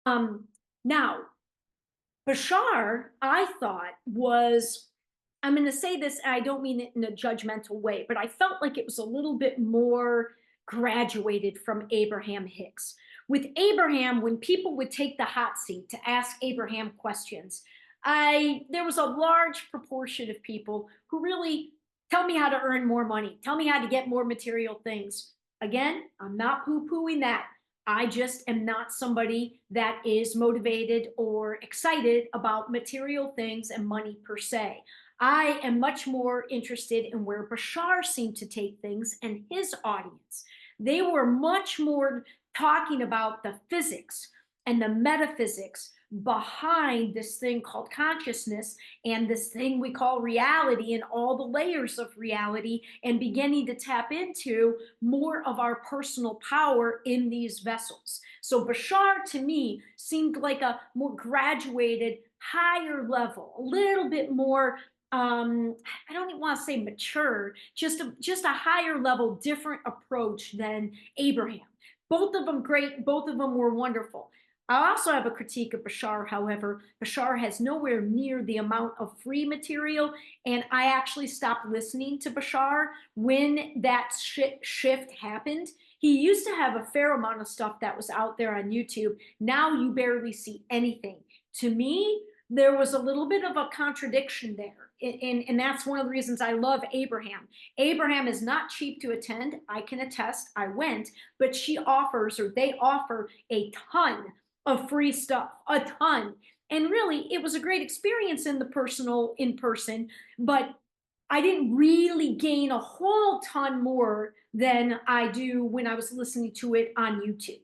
Now, Bashar, I thought was, I'm going to say this, and I don't mean it in a judgmental way, but I felt like it was a little bit more graduated from Abraham Hicks. With Abraham, when people would take the hot seat to ask Abraham questions, there was a large proportion of people who really tell me how to earn more money, tell me how to get more material things. Again, I'm not poo-pooing that. I just am not somebody that is motivated or excited about material things and money per se. I am much more interested in where Bashar seemed to take things and his audience. They were much more talking about the physics and the metaphysics behind this thing called consciousness and this thing we call reality and all the layers of reality, and beginning to tap into more of our personal power in these vessels. So Bashar to me seemed like a more graduated, higher level, a little bit more I don't even want to say mature, just a higher level, different approach than Abraham. Both of them great, both of them were wonderful. I also have a critique of Bashar, however. Bashar has nowhere near the amount of free material, and I actually stopped listening to Bashar when that shift happened. He used to have a fair amount of stuff that was out there on YouTube. Now you barely see anything. To me, there was a little bit of a contradiction there. And that's one of the reasons I love Abraham. Abraham is not cheap to attend. I can attest. I went, but she offers, or they offer, a ton of free stuff, a ton. And really, it was a great experience in the personal, in person, but I didn't really gain a whole ton more than I do when I was listening to it on YouTube.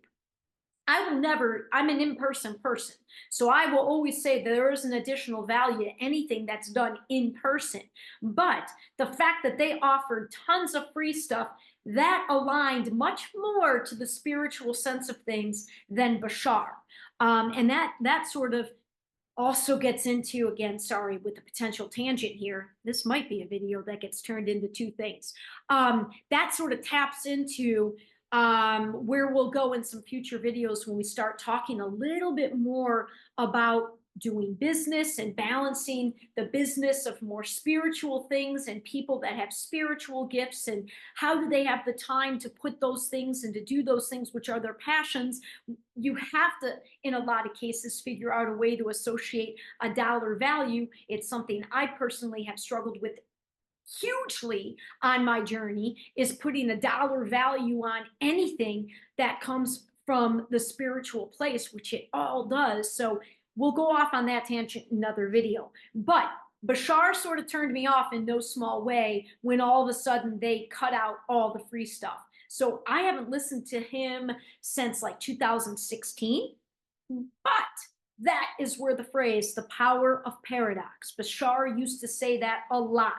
I will never, I'm an in-person person. So I will always say that there is an additional value to anything that's done in person. But the fact that they offered tons of free stuff, that aligned much more to the spiritual sense of things than Bashar. And that sort of also gets into, again, sorry, with the potential tangent here, this might be a video that gets turned into two things. That sort of taps into where we'll go in some future videos when we start talking a little bit more about doing business and balancing the business of more spiritual things and people that have spiritual gifts, and how do they have the time to put those things and to do those things which are their passions. You have to, in a lot of cases, figure out a way to associate a dollar value. It's something I personally have struggled with hugely on my journey, is putting a dollar value on anything that comes from the spiritual place, which it all does. So we'll go off on that tangent in another video. But Bashar sort of turned me off in no small way when all of a sudden they cut out all the free stuff. So I haven't listened to him since like 2016, but that is where the phrase, the power of paradox. Bashar used to say that a lot,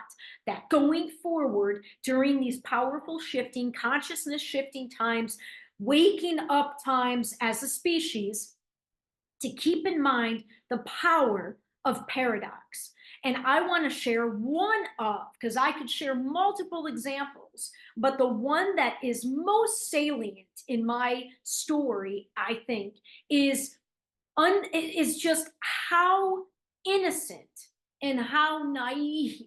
that going forward during these powerful shifting, consciousness shifting times, waking up times as a species, to keep in mind the power of paradox. And I want to share one of, because I could share multiple examples, but the one that is most salient in my story, I think, is just how innocent and how naive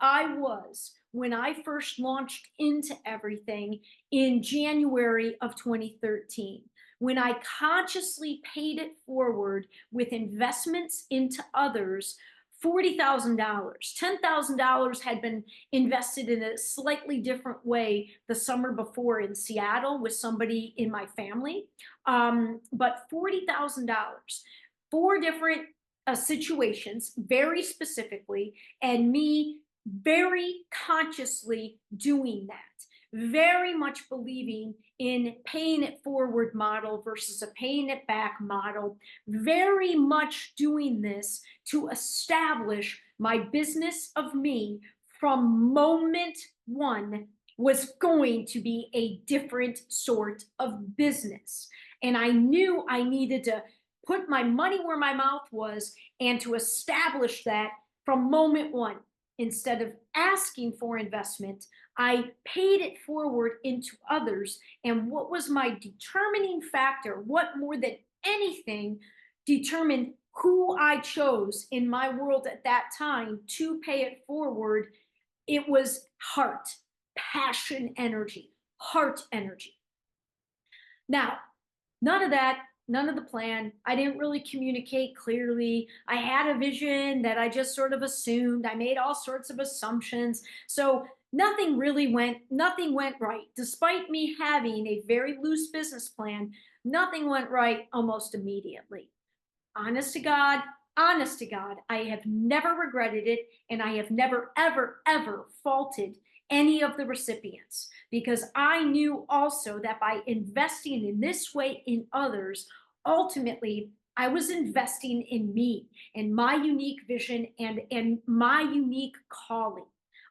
I was when I first launched into everything in January of 2013, when I consciously paid it forward with investments into others. $40,000, $10,000 had been invested in a slightly different way the summer before in Seattle with somebody in my family. But $40,000, four different situations, very specifically, and me very consciously doing that, very much believing in paying it forward model versus a paying it back model, very much doing this to establish my business of me from moment one was going to be a different sort of business. And I knew I needed to put my money where my mouth was and to establish that from moment one. Instead of asking for investment, I paid it forward into others. And what was my determining factor? What more than anything determined who I chose in my world at that time to pay it forward, it was heart, passion, energy, heart energy. Now, none of that, none of the plan. I didn't really communicate clearly. I had a vision that I just sort of assumed. I made all sorts of assumptions. So nothing went right. Despite me having a very loose business plan, nothing went right almost immediately. Honest to God, honest to God, I have never regretted it, and I have never, ever, ever faulted any of the recipients, because I knew also that by investing in this way in others, ultimately I was investing in me and my unique vision and my unique calling.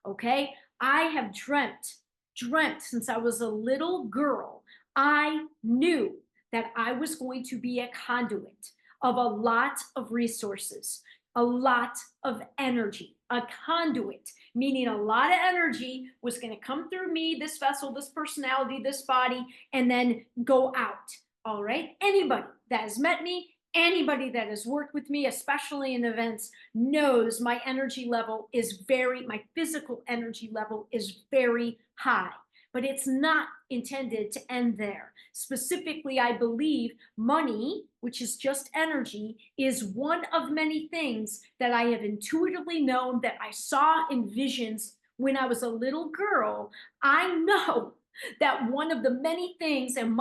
Okay, I have dreamt since I was a little girl. I knew that I was going to be a conduit of a lot of resources, a lot of energy, a conduit, meaning a lot of energy was going to come through me, this vessel, this personality, this body, and then go out. All right. Anybody that has met me, anybody that has worked with me, especially in events, knows my energy level is my physical energy level is very high. But it's not intended to end there. Specifically, I believe money, which is just energy, is one of many things that I have intuitively known, that I saw in visions when I was a little girl. I know that one of the many things and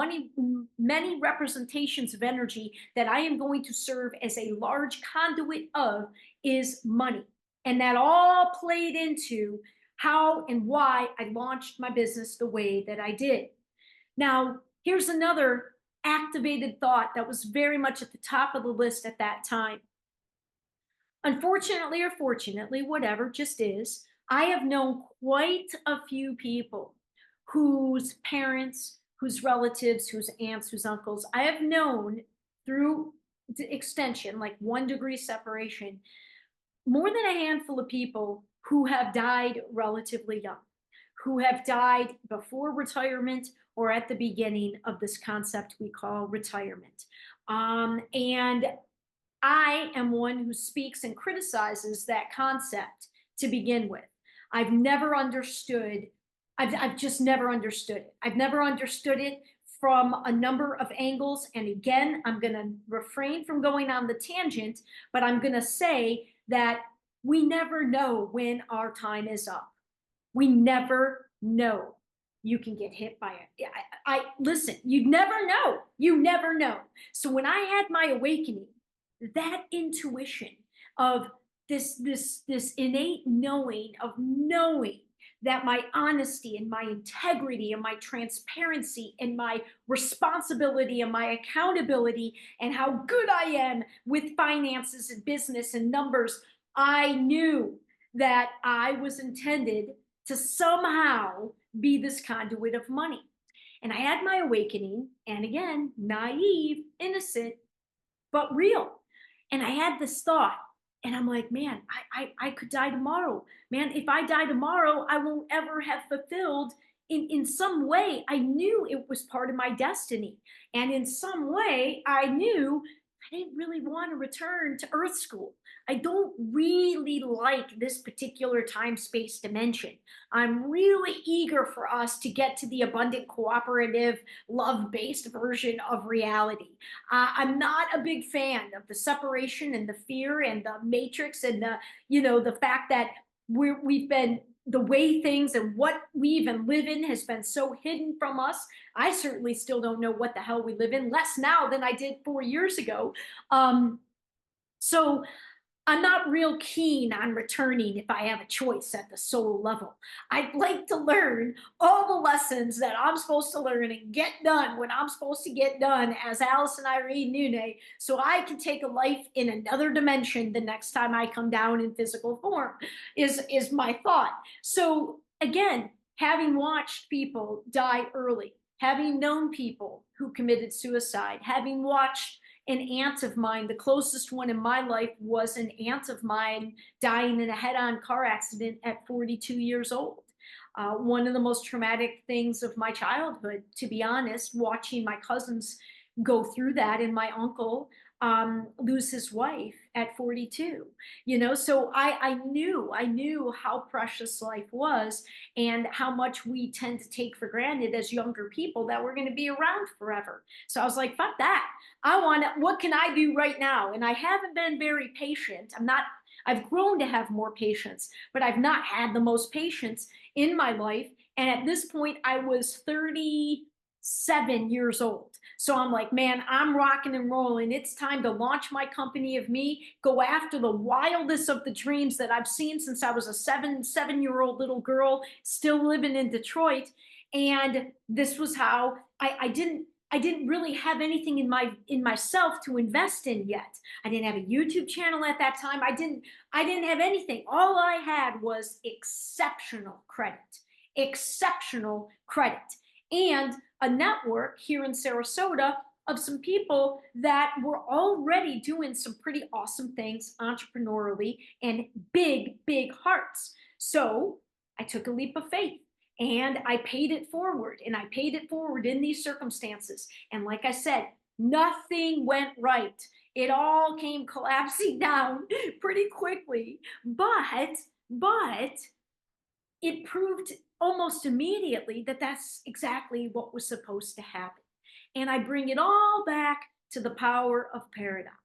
many representations of energy that I am going to serve as a large conduit of is money. And that all played into how and why I launched my business the way that I did. Now, here's another activated thought that was very much at the top of the list at that time. Unfortunately, or fortunately, whatever, just is, I have known quite a few people whose parents, whose relatives, whose aunts, whose uncles, I have known through the extension, like 1 degree separation, more than a handful of people who have died relatively young, who have died before retirement or at the beginning of this concept we call retirement. And I am one who speaks and criticizes that concept to begin with. I've never understood, I've just never understood it. I've never understood it from a number of angles. And again, I'm going to refrain from going on the tangent, but I'm going to say that we never know when our time is up. We never know. You can get hit by it. I listen, you never know. You never know. So when I had my awakening, that intuition of this innate knowing of knowing that my honesty and my integrity and my transparency and my responsibility and my accountability and how good I am with finances and business and numbers, I knew that I was intended to somehow be this conduit of money. And I had my awakening, and again, naive, innocent, but real. And I had this thought, and I'm like, man, I could die tomorrow. Man, if I die tomorrow, I won't ever have fulfilled in some way. I knew it was part of my destiny. And in some way, I knew I didn't really want to return to Earth School. I don't really like this particular time space dimension. I'm really eager for us to get to the abundant, cooperative, love based version of reality. I'm not a big fan of the separation and the fear and the matrix and the fact that we've been the way things and what we even live in has been so hidden from us. I certainly still don't know what the hell we live in, less now than I did 4 years ago. So I'm not real keen on returning if I have a choice at the soul level. I'd like to learn all the lessons that I'm supposed to learn and get done when I'm supposed to get done as Alyson Nouné, so I can take a life in another dimension the next time I come down in physical form, is my thought. So again, having watched people die early, having known people who committed suicide, having watched an aunt of mine, the closest one in my life was an aunt of mine dying in a head-on car accident at 42 years old. One of the most traumatic things of my childhood, to be honest, watching my cousins go through that, and my uncle lose his wife at 42. So I knew how precious life was, and how much we tend to take for granted as younger people, that we're going to be around forever. So I was like, fuck that. What can I do right now? And I haven't been very patient. I've grown to have more patience, but I've not had the most patience in my life. And at this point, I was 37 years old. So I'm like, man, I'm rocking and rolling. It's time to launch my company of me, go after the wildest of the dreams that I've seen since I was a seven-year-old little girl still living in Detroit. And this was how I didn't really have anything in myself to invest in yet. I didn't have a YouTube channel at that time. I didn't have anything. All I had was exceptional credit. Exceptional credit. And a network here in Sarasota of some people that were already doing some pretty awesome things entrepreneurially, and big, big hearts. So I took a leap of faith, and I paid it forward, and I paid it forward in these circumstances. And like I said, nothing went right. It all came collapsing down pretty quickly. But it proved almost immediately that that's exactly what was supposed to happen. And I bring it all back to the power of paradox,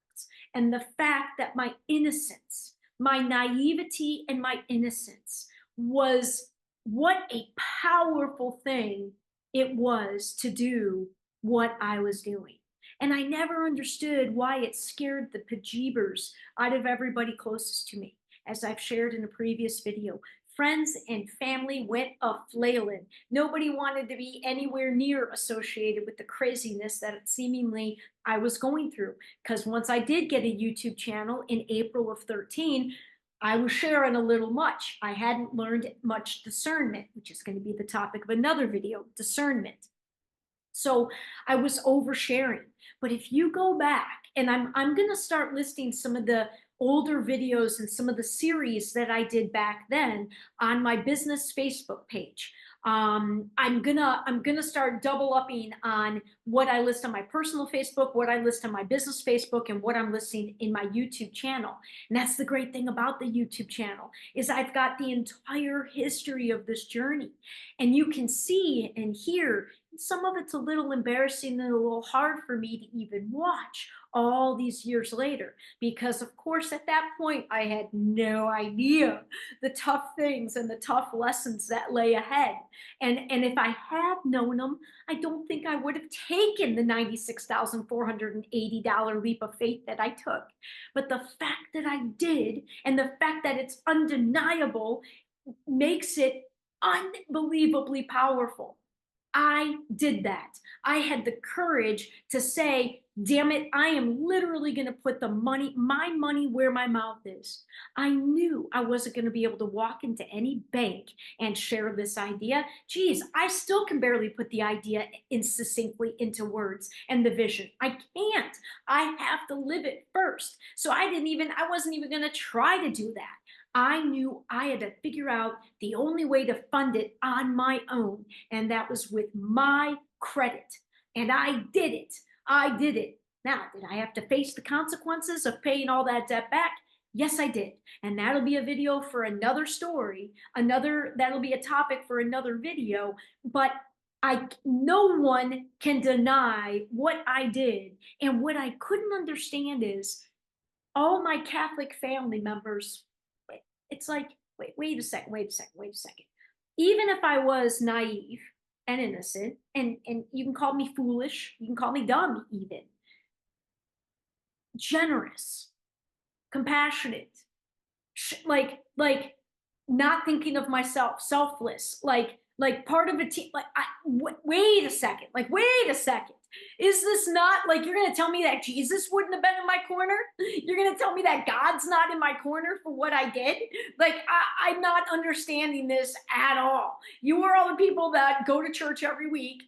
and the fact that my innocence, my naivety, and my innocence was what a powerful thing it was to do what I was doing. And I never understood why it scared the bejeebers out of everybody closest to me. As I've shared in a previous video, friends and family went a flailing. Nobody wanted to be anywhere near associated with the craziness that seemingly I was going through. Because once I did get a YouTube channel in April of 13, I was sharing a little much. I hadn't learned much discernment, which is going to be the topic of another video, discernment. So I was oversharing. But if you go back, and I'm going to start listing some of the older videos and some of the series that I did back then on my business Facebook page. I'm gonna start double upping on what I list on my personal Facebook, what I list on my business Facebook, and what I'm listing in my YouTube channel. And that's the great thing about the YouTube channel, is I've got the entire history of this journey, and you can see and hear. Some of it's a little embarrassing and a little hard for me to even watch all these years later, because of course at that point I had no idea the tough things and the tough lessons that lay ahead. And if I had known them, I don't think I would have taken the $96,480 leap of faith that I took. But the fact that I did, and the fact that it's undeniable, makes it unbelievably powerful. I did that. I had the courage to say, damn it, I am literally going to put my money where my mouth is. I knew I wasn't going to be able to walk into any bank and share this idea. Geez, I still can barely put the idea in succinctly into words and the vision. I can't. I have to live it first. So I wasn't even going to try to do that. I knew I had to figure out the only way to fund it on my own, and that was with my credit. And I did it. I did it. Now, did I have to face the consequences of paying all that debt back? Yes, I did. And that'll be a video for another story. That'll be a topic for another video. But no one can deny what I did. And what I couldn't understand is all my Catholic family members, it's like, wait a second. Even if I was naive and innocent, and you can call me foolish, you can call me dumb even, generous, compassionate, like not thinking of myself, selfless, like part of a team. Wait a second, is this not like, you're going to tell me that Jesus wouldn't have been in my corner? You're going to tell me that God's not in my corner for what I did? Like, I'm not understanding this at all. You are all the people that go to church every week.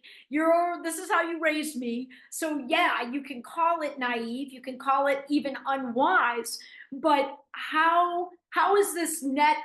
This is how you raised me. So yeah, you can call it naive, you can call it even unwise, but how is this net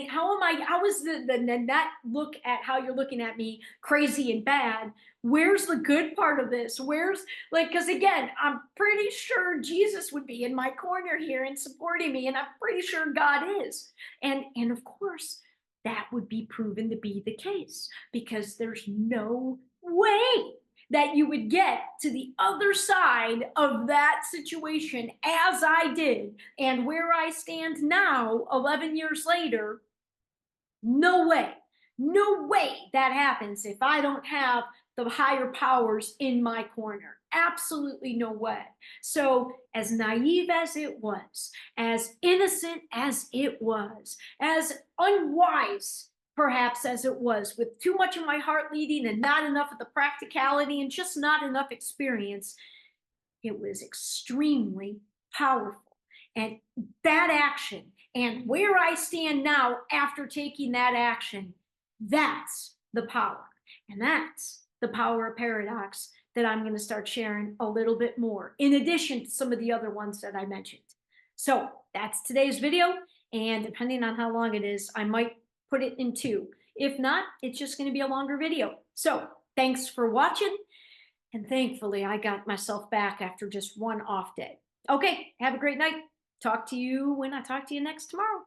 how is the net look at how you're looking at me crazy and bad? Where's the good part of this? Where's, like, because again, I'm pretty sure Jesus would be in my corner here and supporting me, and I'm pretty sure God is. And of course, that would be proven to be the case, because there's no way that you would get to the other side of that situation as I did, and where I stand now, 11 years later. No way. No way that happens if I don't have the higher powers in my corner. Absolutely no way. So, as naive as it was, as innocent as it was, as unwise perhaps as it was, with too much of my heart leading and not enough of the practicality and just not enough experience, it was extremely powerful. And that action, and where I stand now after taking that action, that's the power. And that's the power of paradox that I'm going to start sharing a little bit more, in addition to some of the other ones that I mentioned. So that's today's video. And depending on how long it is, I might put it in two. If not, it's just going to be a longer video. So thanks for watching. And thankfully, I got myself back after just one off day. Okay, have a great night. Talk to you when I talk to you next tomorrow.